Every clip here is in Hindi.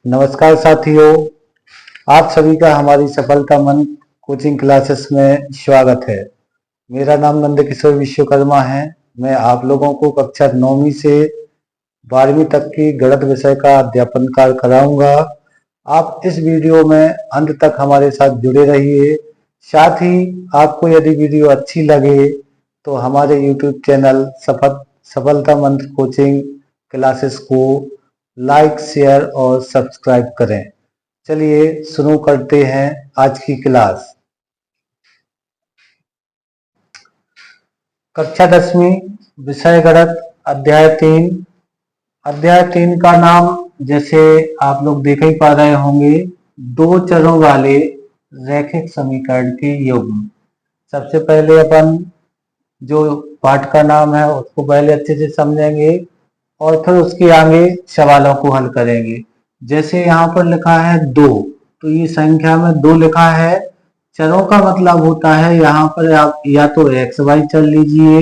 नमस्कार साथियों, आप सभी का हमारी सफलता मंत्र कोचिंग क्लासेस में स्वागत है। मेरा नाम नंदकिशोर विश्वकर्मा है। मैं आप लोगों को कक्षा 9वीं से 12वीं तक की गणित विषय का अध्यापन कार्य कराऊंगा। आप इस वीडियो में अंत तक हमारे साथ जुड़े रहिए। साथ ही आपको यदि वीडियो अच्छी लगे तो हमारे YouTube चैनल सफलता मंत्र कोचिंग क्लासेस को लाइक, शेयर और सब्सक्राइब करें। चलिए शुरू करते हैं आज की क्लास। कक्षा 10वीं विषय गणित अध्याय 3। अध्याय 3 का नाम जैसे आप लोग देख ही पा रहे होंगे, दो चरों वाले रैखिक समीकरण के युग्म। सबसे पहले अपन जो पाठ का नाम है उसको पहले अच्छे से समझेंगे और फिर उसके आगे सवालों को हल करेंगे। जैसे यहाँ पर लिखा है 2, तो ये संख्या में 2 लिखा है। चरों का मतलब होता है यहाँ पर आप या तो एक्स वाई चर लीजिए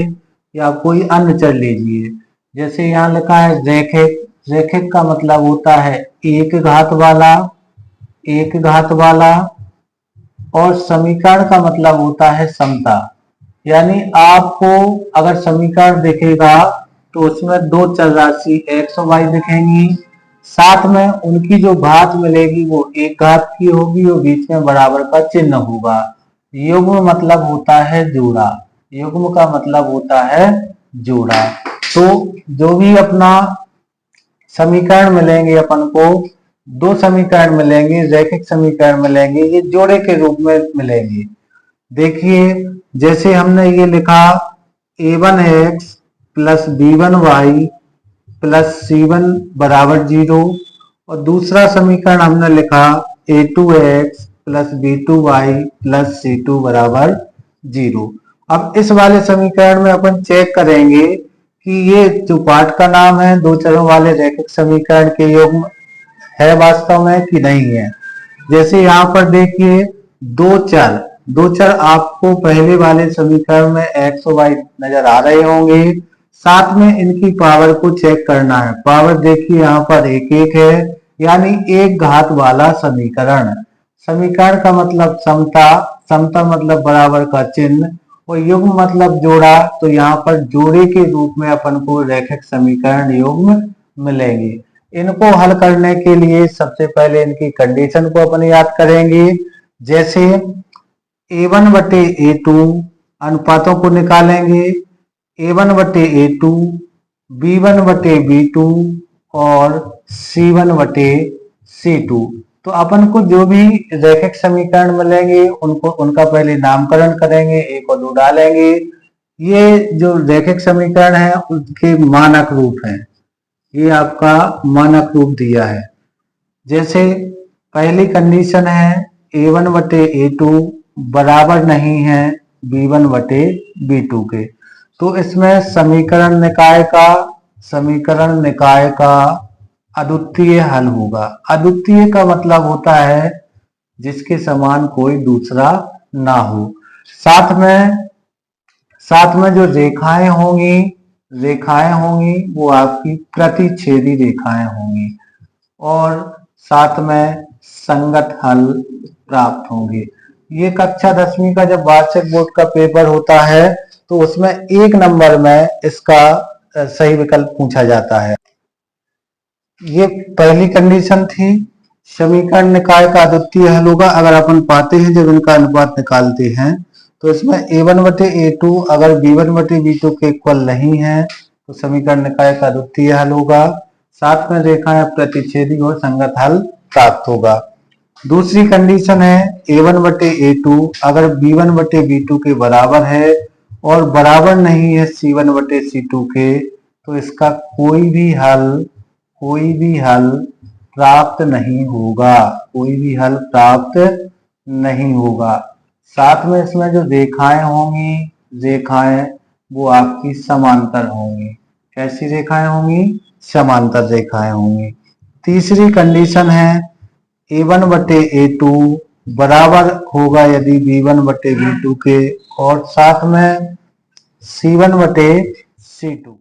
या कोई अन्य चर लीजिए। जैसे यहाँ लिखा है रैखिक, रैखिक का मतलब होता है एक घात वाला, और समीकरण का मतलब होता है समता। यानी आपको अगर समीकरण दिखेगा तो उसमें दो चर राशि एक्स और वाई दिखेंगी, साथ में उनकी जो घात मिलेगी वो एक घात की होगी और बीच में बराबर का चिन्ह होगा। युग्म मतलब होता है जोड़ा, युग्म का मतलब होता है जोड़ा। तो जो भी अपना समीकरण मिलेंगे, अपन को दो समीकरण मिलेंगे, रैखिक समीकरण मिलेंगे, ये जोड़े के रूप में मिलेंगे। देखिए जैसे हमने ये लिखा a1x plus b1y plus c1 बराबर 0, और दूसरा समीकरण हमने लिखा a2x plus b2y plus c2 बराबर 0। अब इस वाले समीकरण में अपन चेक करेंगे कि ये जो पाठ का नाम है दो चरों वाले रैखिक समीकरण के युग्म है वास्तव में कि नहीं है। जैसे यहाँ पर देखिए दो चर आपको पहले वाले समीकरण में x और y नजर आ रहे होंगे। साथ में इनकी पावर को चेक करना है। पावर देखिए यहाँ पर एक है, यानी एक घात वाला समीकरण। समीकरण का मतलब समता, समता मतलब बराबर का चिन्ह, और युग्म मतलब जोड़ा। तो यहाँ पर जोड़े के रूप में अपन को रैखिक समीकरण युग्म मिलेंगे। इनको हल करने के लिए सबसे पहले इनकी कंडीशन को अपन याद करेंगे। जैसे a1 बटे a2 अनुपातों को निकालेंगे, a1 बटे a2, b1 बटे b2 और c1 बटे c2। तो अपन को जो भी रैखिक समीकरण मिलेंगे उनका पहले नामकरण करेंगे, 1 और 2 डालेंगे। ये जो रैखिक समीकरण है उनके मानक रूप हैं। ये आपका मानक रूप दिया है। जैसे पहली कंडीशन है a1 बटे a2 बराबर नहीं है b1 बटे b2 के, तो इसमें समीकरण निकाय का अद्वितीय हल होगा। अद्वितीय का मतलब होता है जिसके समान कोई दूसरा ना हो। साथ में जो रेखाएं होंगी वो आपकी प्रतिच्छेदी रेखाएं होंगी, और साथ में संगत हल प्राप्त होंगे। ये कक्षा 10वीं का जब वार्षिक बोर्ड का पेपर होता है तो उसमें 1 नंबर में इसका सही विकल्प पूछा जाता है। ये पहली कंडीशन थी। समीकरण निकाय का अद्वितीय हल होगा अगर अपन पाते हैं जब इनका अनुपात निकालते हैं तो इसमें a1 बटे a2 अगर b1 बटे b2 के इक्वल नहीं है तो समीकरण निकाय का अद्वितीय हल होगा। साथ में रेखाएं प्रतिच्छेदी और संगत हल प्राप्त होगा। दूसरी कंडीशन है a1 बटे a2 अगर b1 बटे b2 के बराबर है और बराबर नहीं है c1 बटे c2 के, तो इसका कोई भी हल प्राप्त नहीं होगा। साथ में इसमें जो रेखाएं होंगी, रेखाएं वो आपकी समांतर होंगी। कैसी रेखाएं होंगी? समांतर रेखाएं होंगी। तीसरी कंडीशन है a1 बटे a2 बराबर होगा यदि b1 बटे b2 के, और साथ में c1 बटे c2।